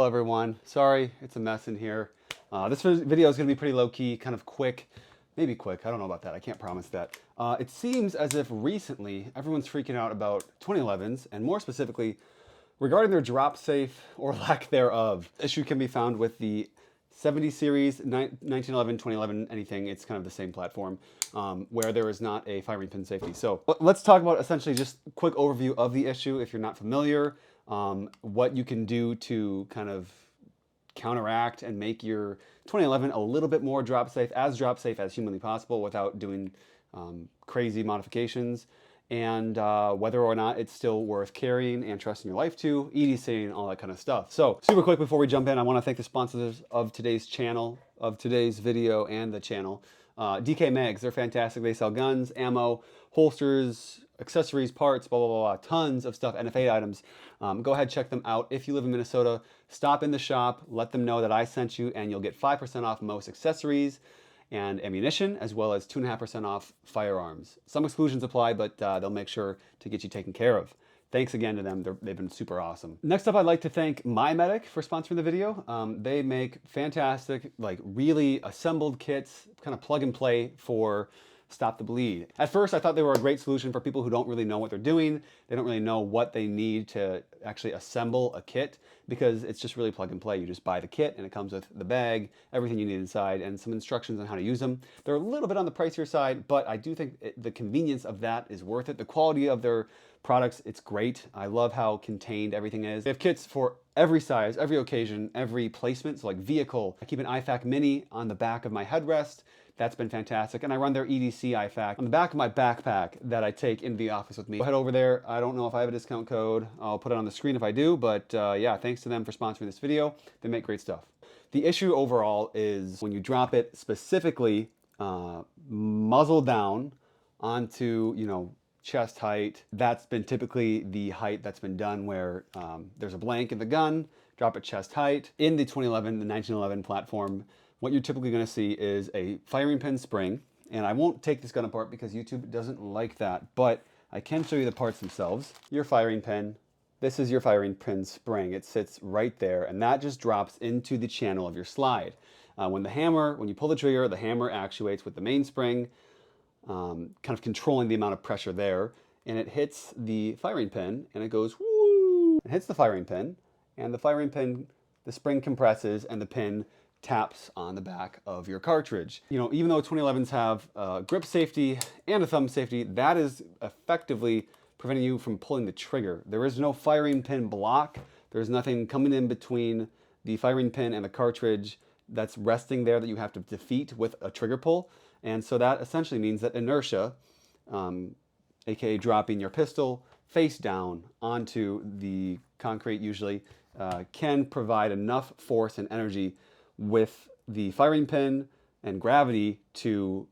everyone. Sorry, it's a mess in here. This video is going to be pretty low-key, kind of quick. Maybe quick, I don't know about that, I can't promise that. It seems as if recently everyone's freaking out about 2011s, and more specifically, regarding their drop safe or lack thereof. Issue can be found with the 70 series, 1911, 2011, anything, it's kind of the same platform, where there is not a firing pin safety. So let's talk about essentially just a quick overview of the issue if you're not familiar, what you can do to kind of counteract and make your 2011 a little bit more drop safe as humanly possible without doing crazy modifications, and whether or not it's still worth carrying and trusting your life to, EDC and all that kind of stuff. So super quick before we jump in, I want to thank the sponsors of today's channel, of today's video and the channel. DK Mags, they're fantastic. They sell guns, ammo, holsters, accessories, parts, blah, blah, blah, blah, tons of stuff, NFA items. Go ahead, check them out. If you live in Minnesota, stop in the shop, let them know that I sent you, and you'll get 5% off most accessories and ammunition, as well as 2.5% off firearms. Some exclusions apply, but they'll make sure to get you taken care of. Thanks again to them. They've been super awesome. Next up, I'd like to thank MyMedic for sponsoring the video. They make fantastic, like really assembled kits, kind of plug and play for Stop the Bleed. At first, I thought they were a great solution for people who don't really know what they're doing. They don't really know what they need to actually assemble a kit, because it's just really plug and play. You just buy the kit and it comes with the bag, everything you need inside, and some instructions on how to use them. They're a little bit on the pricier side, but I do think the convenience of that is worth it. The quality of their products, it's great. I love how contained everything is. They have kits for every size, every occasion, every placement. So like vehicle, I keep an IFAK Mini on the back of my headrest. That's been fantastic. And I run their EDC IFAK on the back of my backpack that I take into the office with me. Go head over there. I don't know if I have a discount code. I'll put it on the screen if I do, but yeah, thanks to them for sponsoring this video. They make great stuff. The issue overall is when you drop it specifically muzzle down onto, you know, chest height. That's been typically the height that's been done where there's a blank in the gun, drop it chest height. In the 1911 platform, what you're typically going to see is a firing pin spring, and I won't take this gun apart because YouTube doesn't like that, but I can show you the parts themselves. Your firing pin, this is your firing pin spring. It sits right there, and that just drops into the channel of your slide. When you pull the trigger, the hammer actuates with the mainspring, kind of controlling the amount of pressure there, and it hits the firing pin, and it goes woo! It hits the firing pin, and the firing pin, the spring compresses, and the pin taps on the back of your cartridge. You know, even though 2011s have grip safety and a thumb safety, that is effectively preventing you from pulling the trigger. There is no firing pin block. There's nothing coming in between the firing pin and the cartridge that's resting there that you have to defeat with a trigger pull. And so that essentially means that inertia, aka dropping your pistol face down onto the concrete usually, can provide enough force and energy with the firing pin and gravity to,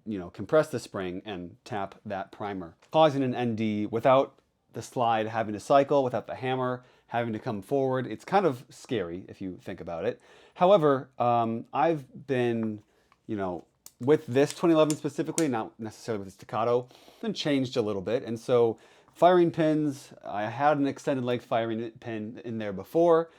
you know, compress the spring and tap that primer, causing an ND without the slide having to cycle, without the hammer having to come forward. It's kind of scary if you think about it. However, I've been, you know, with this 2011 specifically, not necessarily with the staccato, been changed a little bit. And so firing pins, I had an extended length firing pin in there before,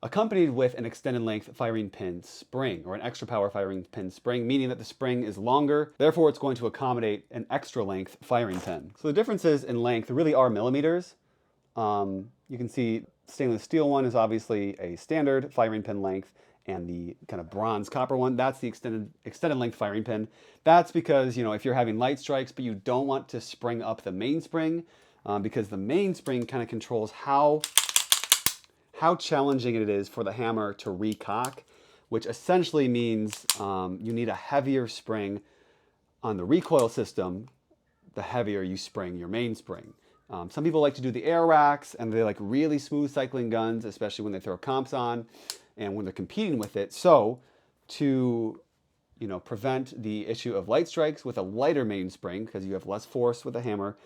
accompanied with an extended length firing pin spring, or an extra power firing pin spring, meaning that the spring is longer, therefore it's going to accommodate an extra length firing pin. So the differences in length really are millimeters. You can see stainless steel one is obviously a standard firing pin length, and the kind of bronze copper one, that's the extended length firing pin. That's because, you know, if you're having light strikes, but you don't want to spring up the mainspring, because the mainspring kind of controls how challenging it is for the hammer to recock, which essentially means you need a heavier spring on the recoil system, the heavier you spring your mainspring. Some people like to do the air racks, and they like really smooth cycling guns, especially when they throw comps on and when they're competing with it. So to, you know, prevent the issue of light strikes with a lighter mainspring, because you have less force with the hammer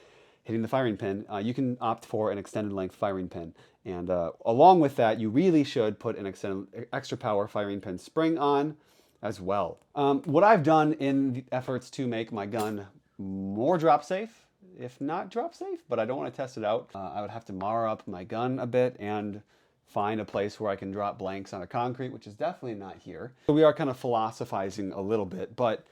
hitting the firing pin, you can opt for an extended length firing pin. And along with that, you really should put an extra power firing pin spring on as well. What I've done in the efforts to make my gun more drop safe, if not drop safe, but I don't want to test it out, I would have to mar up my gun a bit and find a place where I can drop blanks on a concrete, which is definitely not here. So we are kind of philosophizing a little bit, but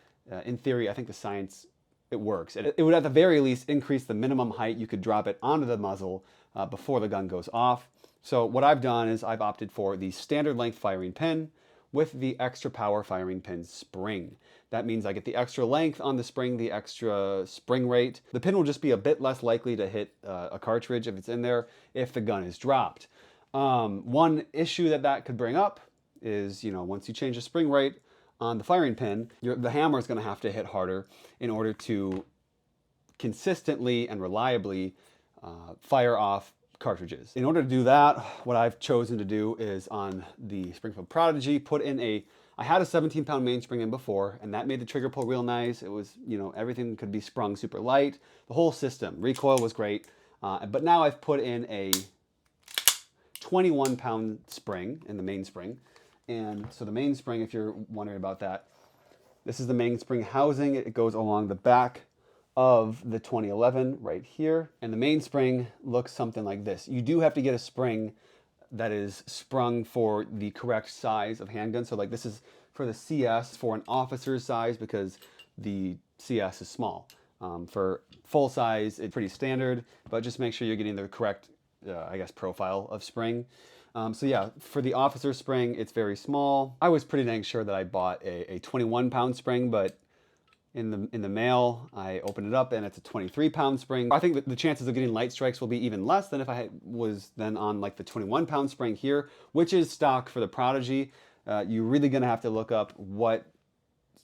in theory, I think the science, it works. It would at the very least increase the minimum height you could drop it onto the muzzle before the gun goes off. So what I've done is I've opted for the standard length firing pin with the extra power firing pin spring. That means I get the extra length on the spring, the extra spring rate. The pin will just be a bit less likely to hit a cartridge if it's in there if the gun is dropped. One issue that could bring up is, once you change the spring rate on the firing pin, the hammer is going to have to hit harder in order to consistently and reliably fire off cartridges. In order to do that, what I've chosen to do is on the Springfield Prodigy, I had a 17-pound mainspring in before, and that made the trigger pull real nice. It was, everything could be sprung super light. The whole system, recoil was great. But now I've put in a 21-pound spring in the mainspring. And so the mainspring, if you're wondering about that, this is the mainspring housing. It goes along the back of the 2011 right here. And the mainspring looks something like this. You do have to get a spring that is sprung for the correct size of handgun. So like this is for the CS for an officer's size because the CS is small. For full size, it's pretty standard, but just make sure you're getting the correct, profile of spring. So yeah, for the officer spring, it's very small. I was pretty dang sure that I bought a 21-pound spring, but in the mail, I opened it up and it's a 23-pound spring. I think that the chances of getting light strikes will be even less than if I was then on like the 21-pound spring here, which is stock for the Prodigy. You're really gonna have to look up what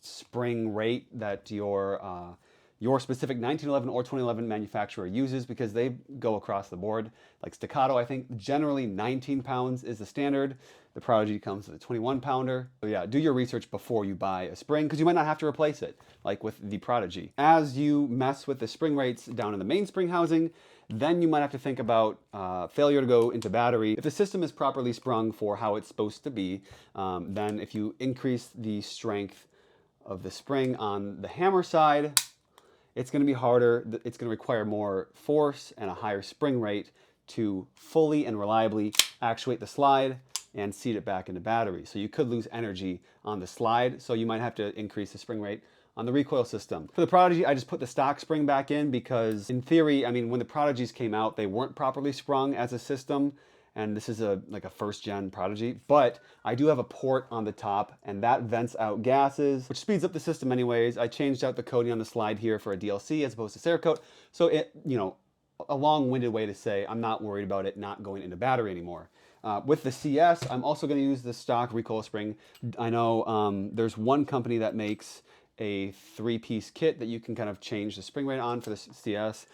spring rate that your specific 1911 or 2011 manufacturer uses because they go across the board. Like Staccato, I think generally 19 pounds is the standard. The Prodigy comes with a 21-pounder. So yeah, do your research before you buy a spring because you might not have to replace it, like with the Prodigy. As you mess with the spring rates down in the mainspring housing, then you might have to think about failure to go into battery. If the system is properly sprung for how it's supposed to be, then if you increase the strength of the spring on the hammer side, it's going to be harder. It's going to require more force and a higher spring rate to fully and reliably actuate the slide and seat it back into battery. So you could lose energy on the slide. So you might have to increase the spring rate on the recoil system. For the Prodigy, I just put the stock spring back in because in theory, when the Prodigies came out, they weren't properly sprung as a system. And this is like a first-gen Prodigy, but I do have a port on the top, and that vents out gases, which speeds up the system anyways. I changed out the coating on the slide here for a DLC as opposed to Cerakote, so it, a long-winded way to say I'm not worried about it not going into battery anymore. With the CS, I'm also going to use the stock recoil spring. I know there's one company that makes a 3-piece kit that you can kind of change the spring rate on for the CS.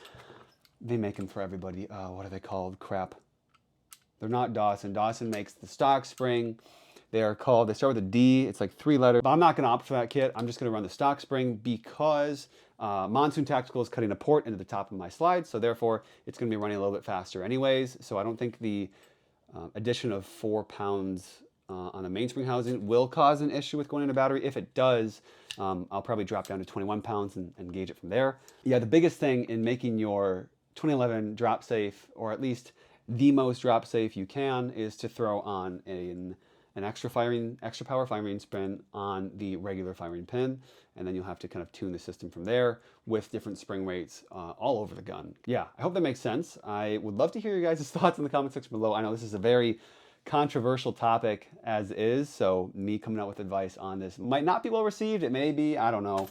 They make them for everybody. What are they called? Crap. They're not Dawson. Dawson makes the stock spring. They start with a D. It's like 3 letters. But I'm not going to opt for that kit. I'm just going to run the stock spring because Monsoon Tactical is cutting a port into the top of my slide. So therefore, it's going to be running a little bit faster anyways. So I don't think the addition of 4 pounds on the mainspring housing will cause an issue with going into battery. If it does, I'll probably drop down to 21 pounds and gauge it from there. Yeah, the biggest thing in making your 2011 drop safe, or at least the most drop safe you can, is to throw on an extra power firing pin on the regular firing pin, and then you'll have to kind of tune the system from there with different spring rates all over the gun. Yeah, I hope that makes sense. I would love to hear your guys' thoughts in the comment section below. I know this is a very controversial topic as is, so me coming out with advice on this might not be well received. It may be, I don't know.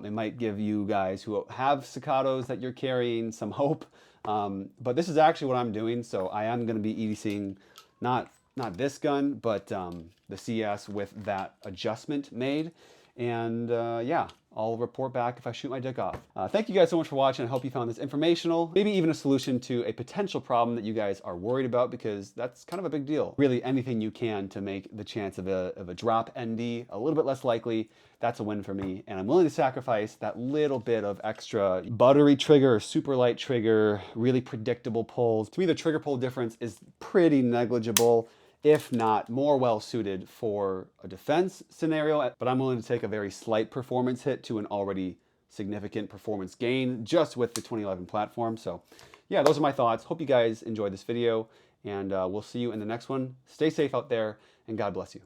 It might give you guys who have staccatos that you're carrying some hope. But this is actually what I'm doing, so I am going to be EDCing not this gun, but the CS with that adjustment made. And yeah, I'll report back if I shoot my dick off. Thank you guys so much for watching. I hope you found this informational, maybe even a solution to a potential problem that you guys are worried about, because that's kind of a big deal. Really, anything you can to make the chance of a drop ND a little bit less likely, that's a win for me. And I'm willing to sacrifice that little bit of extra buttery trigger or super light trigger, really predictable pulls. To me, the trigger pull difference is pretty negligible, if not more well suited for a defense scenario, but I'm willing to take a very slight performance hit to an already significant performance gain just with the 2011 platform. So yeah, those are my thoughts. Hope you guys enjoyed this video, and we'll see you in the next one. Stay safe out there, and God bless you.